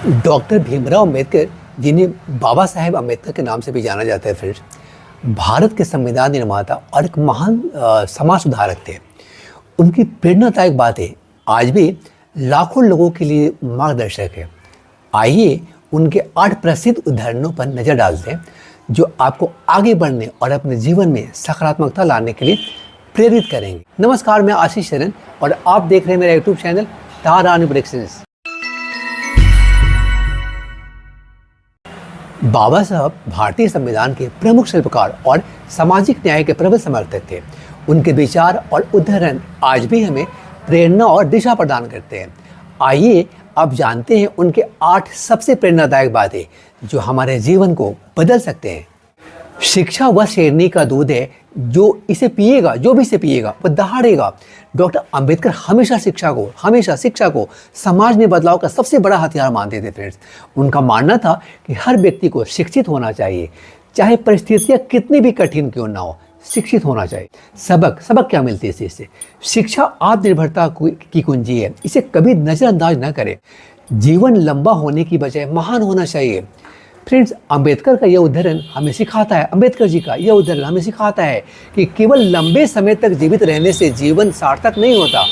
Doctor Bhimrao Ambedkar, जिन्हें बाबा साहेब अम्बेडकर के नाम से भी जाना जाता है फ्रेंड्स, भारत के संविधान निर्माता और एक महान समाज सुधारक थे। उनकी प्रेरणादायक बातें आज भी लाखों लोगों के लिए मार्गदर्शक है। आइए उनके 8 प्रसिद्ध उदाहरणों पर नज़र डालते हैं जो आपको आगे बढ़ने और अपने जीवन में सकारात्मकता लाने के लिए प्रेरित करेंगे। नमस्कार, मैं आशीष शरण और आप देख रहे हैं मेरा YouTube channel star on predictions. Baba Saheb भारतीय संविधान के प्रमुख शिल्पकार और सामाजिक न्याय के प्रबल समर्थक थे। उनके विचार और उदाहरण आज भी हमें प्रेरणा और दिशा प्रदान करते हैं। आइए अब जानते हैं उनके 8 सबसे प्रेरणादायक बातें जो हमारे जीवन को बदल सकते हैं। शिक्षा वह शेरनी का दूध है, जो भी इसे पिएगा वह दहाड़ेगा। डॉक्टर अंबेडकर हमेशा शिक्षा को समाज में बदलाव का सबसे बड़ा हथियार मानते थे फ्रेंड्स। उनका मानना था कि हर व्यक्ति को शिक्षित होना चाहिए, चाहे परिस्थितियाँ कितनी भी कठिन क्यों ना हो, शिक्षित होना चाहिए। सबक क्या मिलती है इससे? शिक्षा आत्मनिर्भरता की कुंजी है, इसे कभी नज़रअंदाज न करें। जीवन लंबा होने की बजाय महान होना चाहिए। फ्रेंड्स, अंबेडकर जी का यह उदाहरण हमें सिखाता है कि केवल लंबे समय तक जीवित रहने से जीवन सार्थक नहीं होता।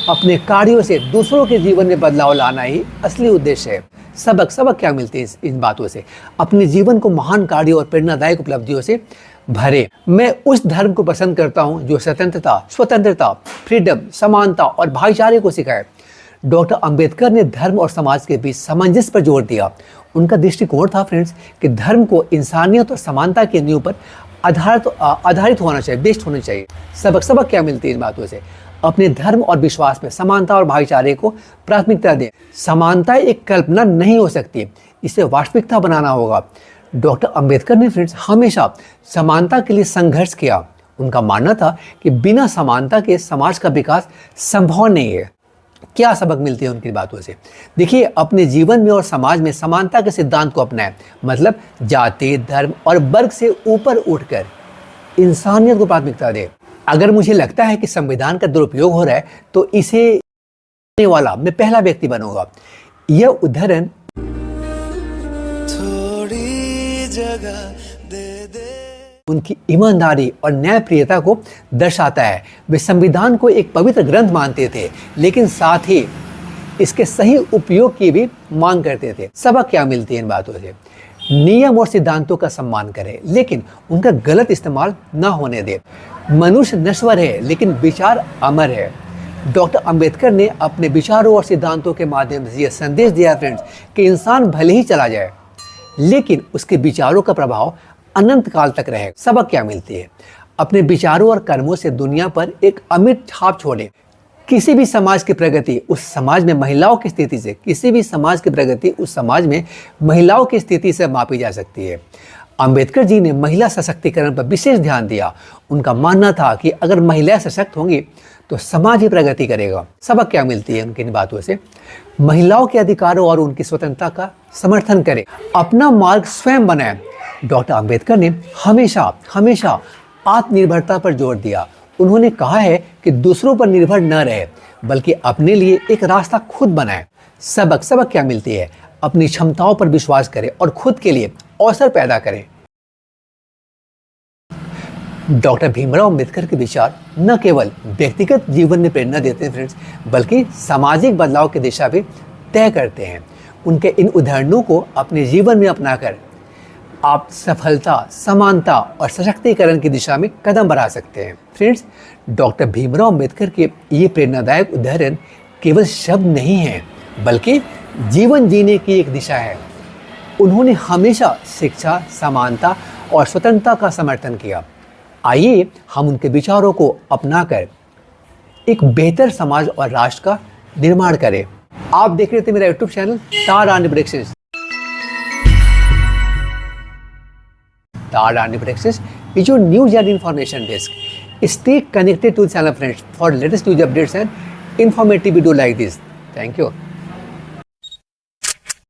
अपने कार्यों से दूसरों के जीवन में बदलाव लाना ही असली उद्देश्य है। सबक क्या मिलते हैं इन बातों से? अपने जीवन को महान कार्यों और प्रेरणादायक उपलब्धियों से भरे। मैं उस धर्म को पसंद करता हूँ जो स्वतंत्रता, फ्रीडम, समानता और भाईचारे को सिखाए। डॉक्टर अंबेडकर ने धर्म और समाज के बीच सामंजस्य पर जोर दिया। उनका दृष्टिकोण था फ्रेंड्स कि धर्म को इंसानियत और समानता के नींव पर आधारित होना चाहिए, बेस्ड होना चाहिए। सबक क्या मिलती है इन बातों से? अपने धर्म और विश्वास में समानता और भाईचारे को प्राथमिकता दें। समानता एक कल्पना नहीं हो सकती, इसे वास्तविकता बनाना होगा। डॉक्टर अंबेडकर ने फ्रेंड्स हमेशा समानता के लिए संघर्ष किया। उनका मानना था कि बिना समानता के समाज का विकास संभव नहीं है। क्या सबक मिलते हैं उनकी बातों से? देखिए, अपने जीवन में और समाज में समानता के सिद्धांत को अपनाएं, मतलब जाति, धर्म और वर्ग से ऊपर उठकर इंसानियत को प्राथमिकता दें। अगर मुझे लगता है कि संविधान का दुरुपयोग हो रहा है तो इसे करने वाला मैं पहला व्यक्ति बनूंगा। यह उदाहरण थोड़ी जगह दे उनकी ईमानदारी और न्यायप्रियता को दर्शाता है। वे संविधान को एक पवित्र ग्रंथ मानते थे, लेकिन साथ ही इसके सही उपयोग की भी मांग करते थे। सबक क्या मिलती है इन बातों से? नियम और सिद्धांतों का सम्मान करें, लेकिन उनका गलत इस्तेमाल ना होने दें। मनुष्य नश्वर है, लेकिन विचार अमर है। डॉक्टर अंबेडकर ने अपने विचारों और सिद्धांतों के माध्यम से यह संदेश दिया फ्रेंड्स कि इंसान भले ही चला जाए, लेकिन उसके विचारों का प्रभाव अनंत काल तक रहेगा। सबक क्या मिलती है? अपने विचारों और कर्मों से दुनिया पर एक अमिट छाप छोड़ें। किसी भी समाज की प्रगति उस समाज में महिलाओं की स्थिति से मापी जा सकती है। अंबेडकर जी ने महिला सशक्तिकरण पर विशेष ध्यान दिया। उनका मानना था कि अगर महिलाएं सशक्त होंगी तो समाज ही प्रगति करेगा। सबक क्या मिलती है उनकी इन बातों से? महिलाओं के अधिकारों और उनकी स्वतंत्रता का समर्थन करें, अपना मार्ग स्वयं बनाएं। डॉक्टर अंबेडकर ने हमेशा आत्मनिर्भरता पर जोर दिया। उन्होंने कहा है कि दूसरों पर निर्भर न रहे, बल्कि अपने लिए एक रास्ता खुद बनाएं। सबक क्या मिलती है? अपनी क्षमताओं पर विश्वास करें और खुद के लिए अवसर पैदा करें। डॉक्टर भीमराव अम्बेडकर के विचार न केवल व्यक्तिगत जीवन में प्रेरणा देते हैं फ्रेंड्स, बल्कि सामाजिक बदलाव की दिशा भी तय करते हैं। उनके इन उदाहरणों को अपने जीवन में अपनाकर आप सफलता, समानता और सशक्तिकरण की दिशा में कदम बढ़ा सकते हैं। फ्रेंड्स, डॉक्टर भीमराव अम्बेडकर के ये प्रेरणादायक उदाहरण केवल शब्द नहीं हैं, बल्कि जीवन जीने की एक दिशा है। उन्होंने हमेशा शिक्षा, समानता और स्वतंत्रता का समर्थन किया। आइए हम उनके विचारों को अपनाकर एक बेहतर समाज और राष्ट्र का निर्माण करें। आप देख रहे थे मेरा YouTube channel star on predictions. Star and Praxis is your news and information desk. Stay connected to the channel friends for latest news updates and informative video like this. Thank you.